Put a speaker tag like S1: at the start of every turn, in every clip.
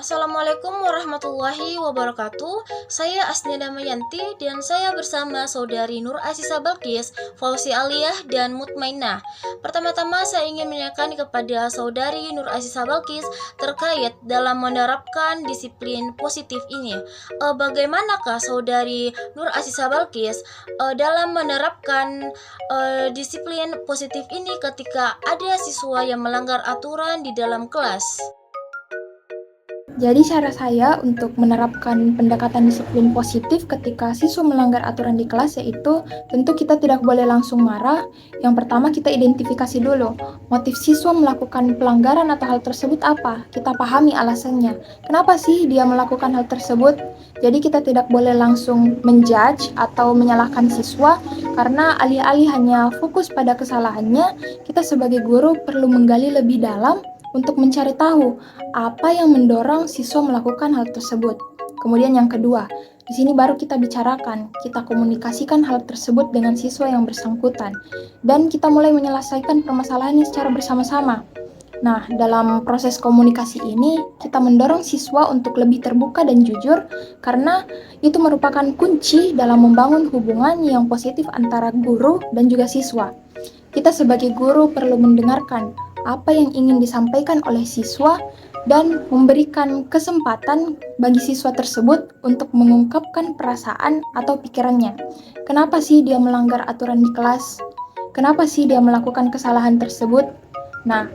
S1: Assalamualaikum warahmatullahi wabarakatuh. Saya Asnida Mayanti dan saya bersama saudari Nur Asisa Balkis, Fauzi Aliyah dan Mutmainah. Pertama-tama saya ingin menanyakan kepada saudari Nur Asisa Balkis terkait dalam menerapkan disiplin positif ini. Bagaimanakah saudari Nur Asisa Balkis dalam menerapkan disiplin positif ini ketika ada siswa yang melanggar aturan di dalam kelas?
S2: Jadi cara saya untuk menerapkan pendekatan disiplin positif ketika siswa melanggar aturan di kelas yaitu tentu kita tidak boleh langsung marah. Yang pertama kita identifikasi dulu motif siswa melakukan pelanggaran atau hal tersebut apa. Kita pahami alasannya. Kenapa sih dia melakukan hal tersebut? Jadi kita tidak boleh langsung menjudge atau menyalahkan siswa karena alih-alih hanya fokus pada kesalahannya, kita sebagai guru perlu menggali lebih dalam untuk mencari tahu apa yang mendorong siswa melakukan hal tersebut. Kemudian yang kedua, di sini baru kita bicarakan, kita komunikasikan hal tersebut dengan siswa yang bersangkutan, dan kita mulai menyelesaikan permasalahannya secara bersama-sama. Nah, dalam proses komunikasi ini, kita mendorong siswa untuk lebih terbuka dan jujur, karena itu merupakan kunci dalam membangun hubungan yang positif antara guru dan juga siswa. Kita sebagai guru perlu mendengarkan apa yang ingin disampaikan oleh siswa dan memberikan kesempatan bagi siswa tersebut untuk mengungkapkan perasaan atau pikirannya. Kenapa sih dia melanggar aturan di kelas? Kenapa sih dia melakukan kesalahan tersebut? Nah,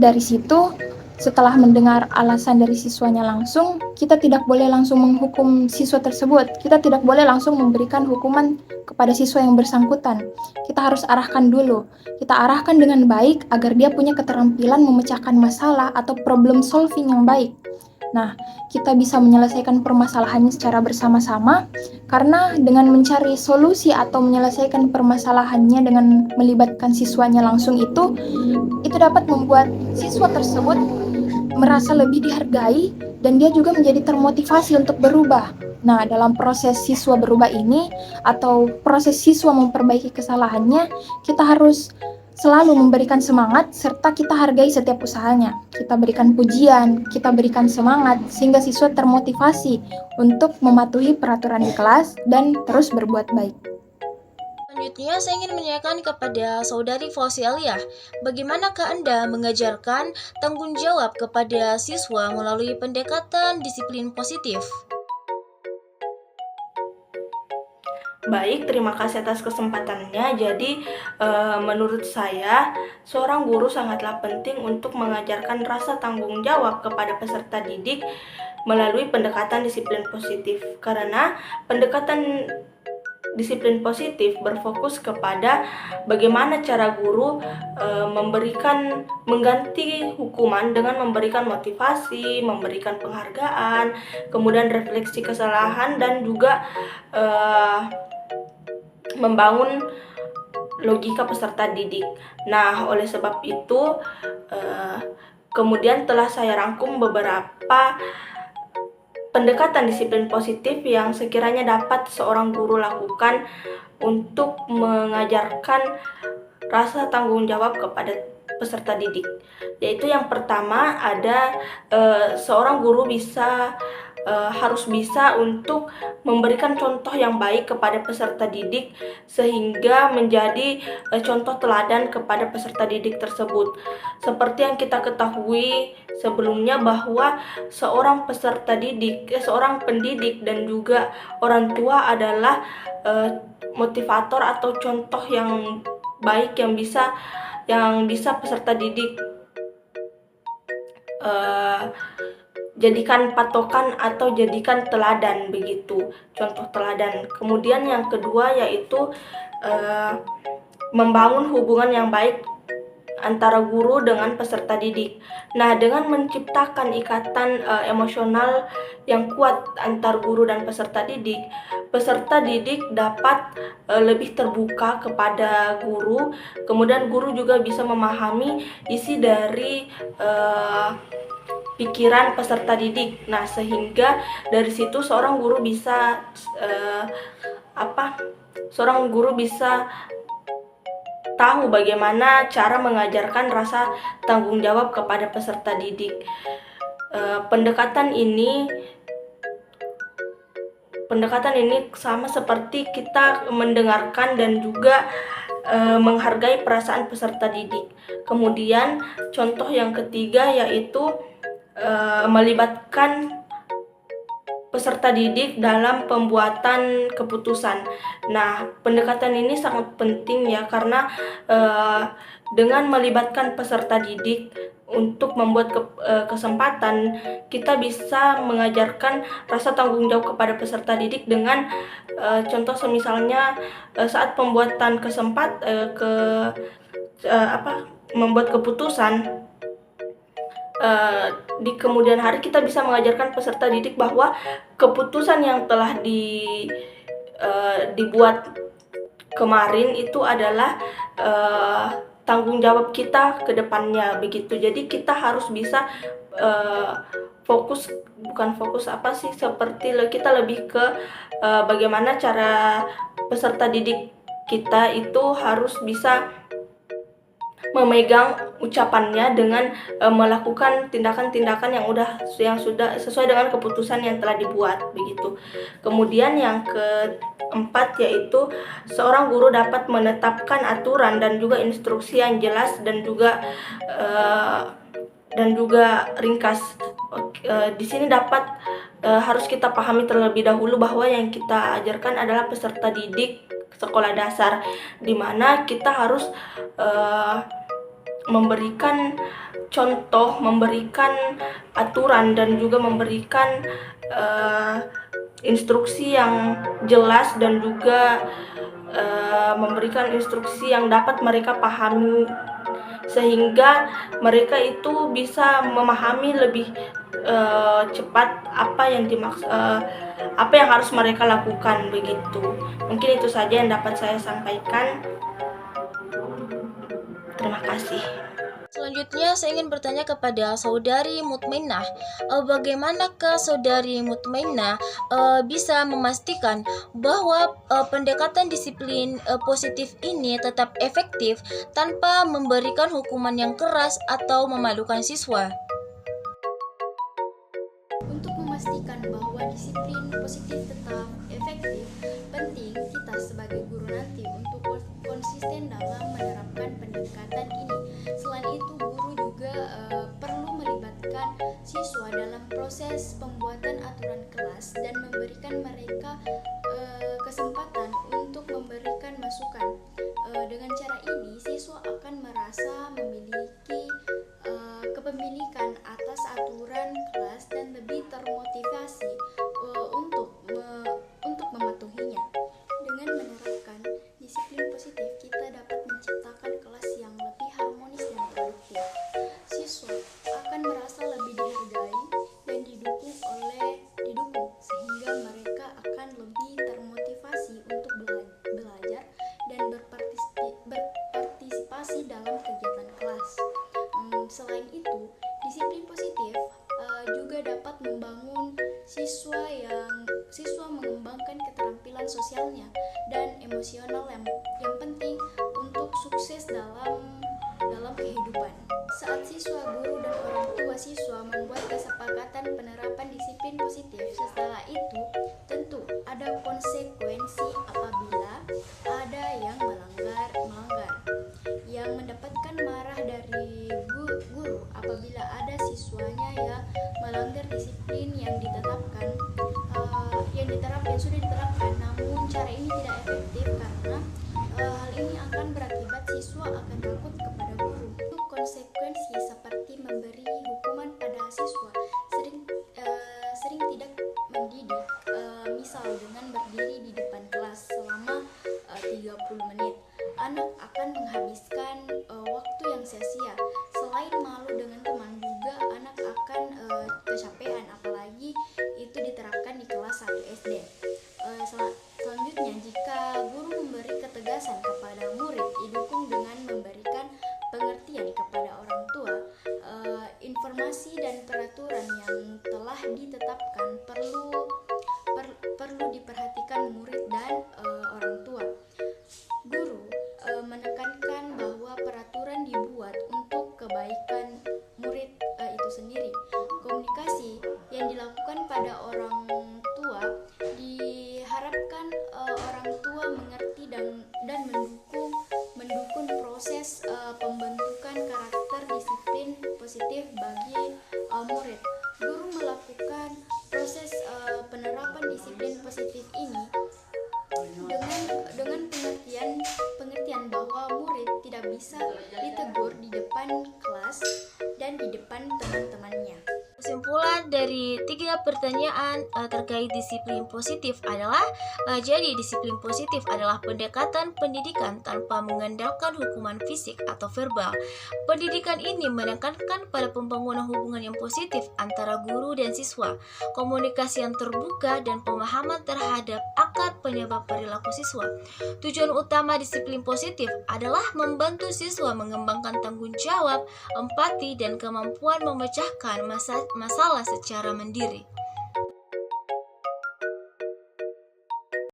S2: dari situ setelah mendengar alasan dari siswanya langsung, kita tidak boleh langsung menghukum siswa tersebut. Kita tidak boleh langsung memberikan hukuman kepada siswa yang bersangkutan. Kita harus arahkan dulu. Kita arahkan dengan baik agar dia punya keterampilan memecahkan masalah atau problem solving yang baik. Nah, kita bisa menyelesaikan permasalahannya secara bersama-sama karena dengan mencari solusi atau menyelesaikan permasalahannya dengan melibatkan siswanya langsung itu dapat membuat siswa tersebut merasa lebih dihargai dan dia juga menjadi termotivasi untuk berubah. Nah, dalam proses siswa berubah ini atau proses siswa memperbaiki kesalahannya, kita harus selalu memberikan semangat serta kita hargai setiap usahanya. Kita berikan pujian, kita berikan semangat sehingga siswa termotivasi untuk mematuhi peraturan di kelas dan terus berbuat baik.
S1: Selanjutnya, saya ingin menanyakan kepada saudari Fauzi Aliyah, bagaimanakah Anda mengajarkan tanggung jawab kepada siswa melalui pendekatan disiplin positif?
S3: Baik, terima kasih atas kesempatannya. Jadi, menurut saya, seorang guru sangatlah penting untuk mengajarkan rasa tanggung jawab kepada peserta didik melalui pendekatan disiplin positif. Karena pendekatan disiplin positif berfokus kepada bagaimana cara guru mengganti hukuman dengan memberikan motivasi, memberikan penghargaan, kemudian refleksi kesalahan dan juga membangun logika peserta didik. Nah, oleh sebab itu kemudian telah saya rangkum beberapa pendekatan disiplin positif yang sekiranya dapat seorang guru lakukan untuk mengajarkan rasa tanggung jawab kepada peserta didik. Yaitu yang pertama ada seorang guru harus bisa untuk memberikan contoh yang baik kepada peserta didik sehingga menjadi contoh teladan kepada peserta didik tersebut. Seperti yang kita ketahui sebelumnya bahwa seorang seorang pendidik dan juga orang tua adalah motivator atau contoh yang baik yang bisa peserta didik jadikan patokan atau jadikan teladan, begitu, contoh teladan. Kemudian yang kedua yaitu membangun hubungan yang baik antara guru dengan peserta didik. Nah, dengan menciptakan ikatan emosional yang kuat antar guru dan peserta didik dapat lebih terbuka kepada guru. Kemudian guru juga bisa memahami isi dari pikiran peserta didik. Nah, sehingga dari situ seorang guru bisa tahu bagaimana cara mengajarkan rasa tanggung jawab kepada peserta didik. Pendekatan ini sama seperti kita mendengarkan dan juga menghargai perasaan peserta didik. Kemudian contoh yang ketiga yaitu melibatkan peserta didik dalam pembuatan keputusan. Nah, pendekatan ini sangat penting ya, karena dengan melibatkan peserta didik untuk membuat kesempatan, kita bisa mengajarkan rasa tanggung jawab kepada peserta didik dengan contoh semisalnya saat pembuatan membuat keputusan. Di kemudian hari kita bisa mengajarkan peserta didik bahwa keputusan yang telah dibuat kemarin itu adalah tanggung jawab kita ke depannya, begitu. Jadi kita harus bisa seperti kita lebih ke bagaimana cara peserta didik kita itu harus bisa memegang ucapannya dengan melakukan tindakan-tindakan yang sudah sesuai dengan keputusan yang telah dibuat, begitu. Kemudian yang keempat yaitu seorang guru dapat menetapkan aturan dan juga instruksi yang jelas dan juga ringkas. Di sini harus kita pahami terlebih dahulu bahwa yang kita ajarkan adalah peserta didik sekolah dasar, di mana kita harus memberikan contoh, memberikan aturan dan juga memberikan instruksi yang jelas dan juga memberikan instruksi yang dapat mereka pahami, sehingga mereka itu bisa memahami lebih cepat apa yang harus mereka lakukan, begitu. Mungkin itu saja yang dapat saya sampaikan. Terima kasih.
S1: Selanjutnya saya ingin bertanya kepada Saudari Mutmainah, bagaimanakah Saudari Mutmainah bisa memastikan bahwa pendekatan disiplin positif ini tetap efektif tanpa memberikan hukuman yang keras atau memalukan siswa?
S2: Untuk memastikan bahwa disiplin positif tetap efektif, penting kita sebagai guru nanti untuk konsisten dalam menerapkan pendekatan ini. Selain itu, guru juga perlu melibatkan siswa dalam proses pembuatan aturan kelas dan memberikan mereka kesempatan untuk memberikan masukan. Dengan cara ini, siswa akan merasa memiliki kepemilikan atas aturan kelas dan lebih termotivasi untuk mematuhinya. Dengan menerapkan disiplin positif, kita dapat menciptakan kelas yang lebih harmonis dan produktif. Siswa akan merasa lebih dihargai dan didukung, sehingga mereka akan lebih termotivasi untuk belajar dan berpartisipasi dalam kegiatan kelas. Selain itu, disiplin positif juga dapat membangun siswa mengembangkan keterampilan sosialnya dan emosional yang penting untuk sukses dalam kehidupan. Saat siswa, guru, dan orang tua siswa membuat kesepakatan penerapan disiplin positif, setelah itu tentu ada konsekuensi apabila ada yang melanggar, yang mendapatkan marah dari guru apabila ada siswanya yang melanggar disiplin yang sudah diterapkan, namun cara ini tidak efektif karena hal ini akan berakibat siswa akan takut kepada guru. Untuk konsekuensi seperti memberi hukuman pada siswa sering tidak mendidik, misal dengan berdiri di depan kelas selama 30 menit, anak akan menghabiskan waktu yang sia-sia. Selain malu dengan teman, juga anak akan kecapean, apalagi itu diterapkan di kelas 1 SD. Selanjutnya, jika guru memberi ketegasan kepada murid, didukung dengan memberikan pengertian kepada orang tua, informasi dan peraturan yang telah ditetapkan perlu diperhatikan murid dan orang tua. Guru menekankan bahwa peraturan dibuat untuk kebaikan murid itu sendiri. Komunikasi
S4: kepada orang tua, diharapkan orang tua mengerti dan mendukung proses pembentukan karakter disiplin positif bagi murid. Guru melakukan proses penerapan disiplin positif ini dengan pengertian bahwa murid tidak bisa ditegur di depan kelas dan di depan teman-temannya.
S1: Kesimpulan dari 3 pertanyaan terkait disiplin positif adalah jadi disiplin positif adalah pendekatan pendidikan tanpa mengandalkan hukuman fisik atau verbal. Pendidikan ini menekankan pada pembangunan hubungan yang positif antara guru dan siswa, komunikasi yang terbuka dan pemahaman terhadap akar penyebab perilaku siswa. Tujuan utama disiplin positif adalah membantu siswa mengembangkan tanggung jawab, empati, dan kemampuan memecahkan masalah secara mandiri.